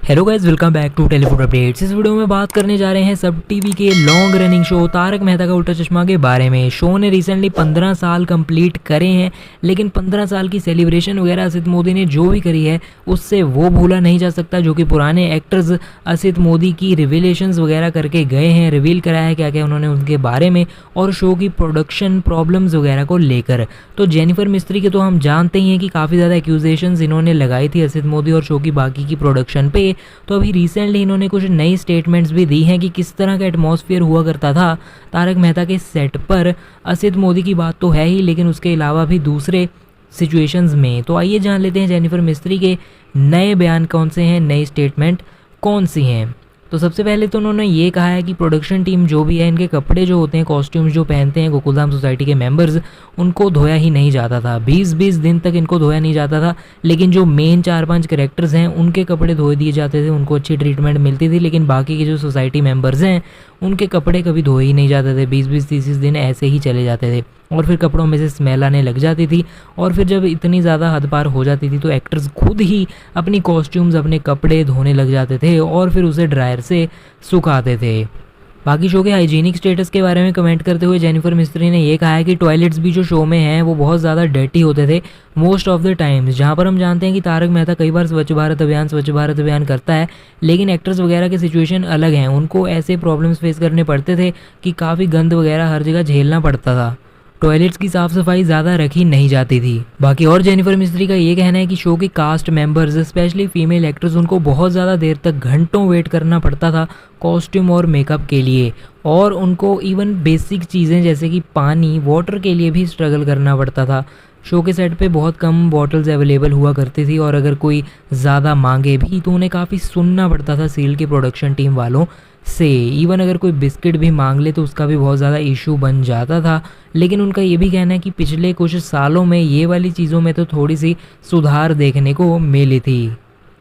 Hello guys, welcome back to telefood updates. इस video में बात करने जा रहे हैं सब टीवी के long running show Taarak Mehta ka Ooltah चश्मा के बारे में। शो ने रिसेंटली 15 साल कंप्लीट करे हैं, लेकिन 15 साल की सेलिब्रेशन वगैरह असित मोदी ने जो भी करी है उससे वो भूला नहीं जा सकता, जो कि पुराने एक्टर्स असित मोदी की रिविलेशंस वगैरह करके गए हैं। रिवील कराया है क्या क्या उन्होंने उनके बारे में और शो की प्रोडक्शन प्रॉब्लम्स वगैरह को लेकर। तो जेनिफर मिस्त्री के तो हम जानते ही हैं कि काफ़ी ज़्यादा एक्यूजेशंस इन्होंने लगाई थी असित मोदी और शो की बाकी की प्रोडक्शन पे। तो अभी रिसेंटली इन्होंने कुछ नई स्टेटमेंट्स भी दी हैं कि किस तरह का एटमॉस्फेयर हुआ करता था तारक मेहता के सेट पर। असित मोदी की बात तो है ही, लेकिन उसके अलावा भी दूसरे सिचुएशंस में। तो आइए जान लेते हैं जेनिफर मिस्त्री के नए बयान कौन से हैं, नई स्टेटमेंट कौन सी हैं। तो सबसे पहले तो उन्होंने ये कहा है कि प्रोडक्शन टीम जो भी है, इनके कपड़े जो होते हैं, कॉस्ट्यूम्स जो पहनते हैं गोकुलधाम सोसाइटी के मेंबर्स, उनको धोया ही नहीं जाता था। 20-20 दिन तक इनको धोया नहीं जाता था। लेकिन जो मेन 4-5 कैरेक्टर्स हैं उनके कपड़े धोए दिए जाते थे, उनको अच्छी ट्रीटमेंट मिलती थी। लेकिन बाकी के जो सोसाइटी मेंबर्स हैं उनके कपड़े कभी धोए ही नहीं जाते थे। 20-20-30 दिन ऐसे ही चले जाते थे और फिर कपड़ों में से स्मेल आने लग जाती थी। और फिर जब इतनी ज़्यादा हद पार हो जाती थी तो एक्टर्स खुद ही अपनी कॉस्ट्यूम्स, अपने कपड़े धोने लग जाते थे और फिर उसे ड्रायर से सुखाते थे। बाकी शो के हाइजीनिक स्टेटस के बारे में कमेंट करते हुए जेनिफर मिस्त्री ने ये कहा है कि टॉयलेट्स भी जो शो में हैं वो बहुत ज़्यादा डर्टी होते थे मोस्ट ऑफ द टाइम्स। जहाँ पर हम जानते हैं कि तारक मेहता कई बार स्वच्छ भारत अभियान करता है, लेकिन एक्टर्स वगैरह के सिचुएशन अलग हैं। उनको ऐसे प्रॉब्लम्स फेस करने पड़ते थे कि काफ़ी गंद वगैरह हर जगह झेलना पड़ता था। टॉयलेट्स की साफ़ सफाई ज़्यादा रखी नहीं जाती थी। बाकी और जेनिफर मिस्त्री का ये कहना है कि शो के cast members, specially female actors, उनको बहुत ज़्यादा देर तक घंटों वेट करना पड़ता था कॉस्ट्यूम और मेकअप के लिए, और उनको इवन बेसिक चीज़ें जैसे कि पानी, वाटर के लिए भी स्ट्रगल करना पड़ता था। शो के सेट पे बहुत कम बॉटल्स अवेलेबल हुआ करती थी और अगर कोई ज़्यादा मांगे भी तो उन्हें काफ़ी सुनना पड़ता था सील की प्रोडक्शन टीम वालों से। इवन अगर कोई बिस्किट भी मांग ले तो उसका भी बहुत ज़्यादा इशू बन जाता था। लेकिन उनका ये भी कहना है कि पिछले कुछ सालों में ये वाली चीज़ों में तो थोड़ी सी सुधार देखने को मिली थी,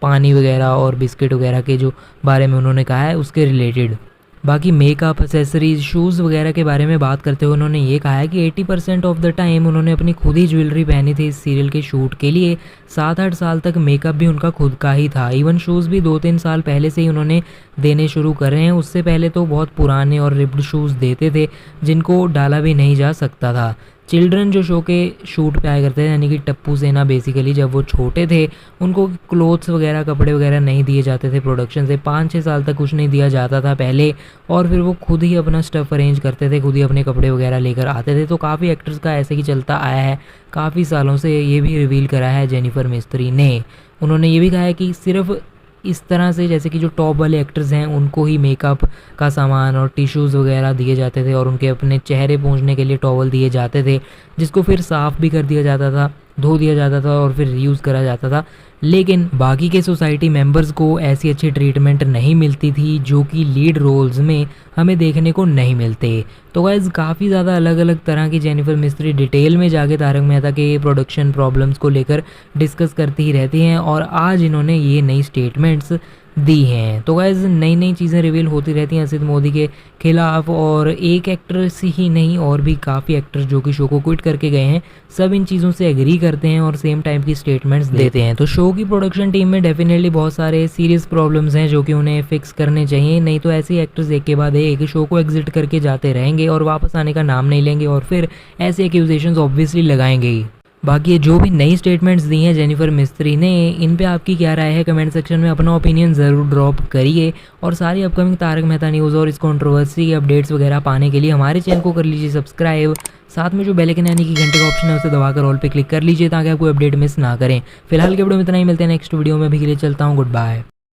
पानी वगैरह और बिस्किट वगैरह के जो बारे में उन्होंने कहा है उसके रिलेटेड। बाकी मेकअप, एक्सेसरीज, शूज़ वगैरह के बारे में बात करते हुए उन्होंने ये कहा है कि 80% ऑफ द टाइम उन्होंने अपनी खुद ही ज्वेलरी पहनी थी इस सीरियल के शूट के लिए। 7-8 साल तक मेकअप भी उनका खुद का ही था। इवन शूज़ भी 2-3 साल पहले से ही उन्होंने देने शुरू कर रहे हैं। उससे पहले तो बहुत पुराने और रिप्ड शूज़ देते थे जिनको डाला भी नहीं जा सकता था। चिल्ड्रन जो शो के शूट पे आया करते थे, यानी कि टप्पू सेना, बेसिकली जब वो छोटे थे उनको क्लोथ्स वगैरह, कपड़े वगैरह नहीं दिए जाते थे प्रोडक्शन से। 5-6 साल तक कुछ नहीं दिया जाता था पहले, और फिर वो खुद ही अपना स्टफ़ अरेंज करते थे, खुद ही अपने कपड़े वगैरह लेकर आते थे। तो काफ़ी एक्टर्स का ऐसे ही चलता आया है काफ़ी सालों से। ये भी रिवील करा है जेनिफर मिस्त्री ने। उन्होंने ये भी कहा है कि सिर्फ इस तरह से, जैसे कि जो टॉप वाले एक्टर्स हैं उनको ही मेकअप का सामान और टिश्यूज़ वगैरह दिए जाते थे और उनके अपने चेहरे पोंछने के लिए टॉवल दिए जाते थे, जिसको फिर साफ़ भी कर दिया जाता था, धो दिया जाता था और फिर रीयूज़ करा जाता था। लेकिन बाकी के सोसाइटी मेंबर्स को ऐसी अच्छी ट्रीटमेंट नहीं मिलती थी जो कि लीड रोल्स में हमें देखने को नहीं मिलते। तो गाइस, काफ़ी ज़्यादा अलग अलग तरह की जेनिफर मिस्त्री डिटेल में जाके तारक मेहता के प्रोडक्शन प्रॉब्लम्स को लेकर डिस्कस करती ही रहती हैं, और आज इन्होंने ये नई स्टेटमेंट्स दी हैं। तो गाइस, नई नई चीज़ें रिवील होती रहती हैं असित मोदी के खिलाफ, और एक एक्टर से ही नहीं और भी काफ़ी एक्टर्स जो कि शो को क्विट करके गए हैं, सब इन चीज़ों से एग्री करते हैं और सेम टाइम की स्टेटमेंट्स देते हैं। तो शो की प्रोडक्शन टीम में डेफिनेटली बहुत सारे सीरियस प्रॉब्लम्स हैं जो कि उन्हें फिक्स करने चाहिए, नहीं तो ऐसे एक्टर्स एक के बाद एक शो को एग्जिट करके जाते रहेंगे और वापस आने का नाम नहीं लेंगे और फिर ऐसे एक्यूजेशंस ऑब्वियसली लगाएंगे ही। बाकी ये जो भी नई स्टेटमेंट्स दी हैं जेनिफर मिस्त्री ने, इन पे आपकी क्या राय है कमेंट सेक्शन में अपना ओपिनियन ज़रूर ड्रॉप करिए। और सारी अपकमिंग तारक मेहता न्यूज़ और इस कंट्रोवर्सी के अपडेट्स वगैरह पाने के लिए हमारे चैनल को कर लीजिए सब्सक्राइब। साथ में जो बेल आइकन यानी कि घंटे का ऑप्शन है उसे दबाकर ऑल पे क्लिक कर लीजिए ताकि आप कोई अपडेट मिस ना करें। फिलहाल के वीडियो में इतना ही, मिलते हैं नेक्स्ट वीडियो में। अभी के लिए चलता हूँ, गुड बाय।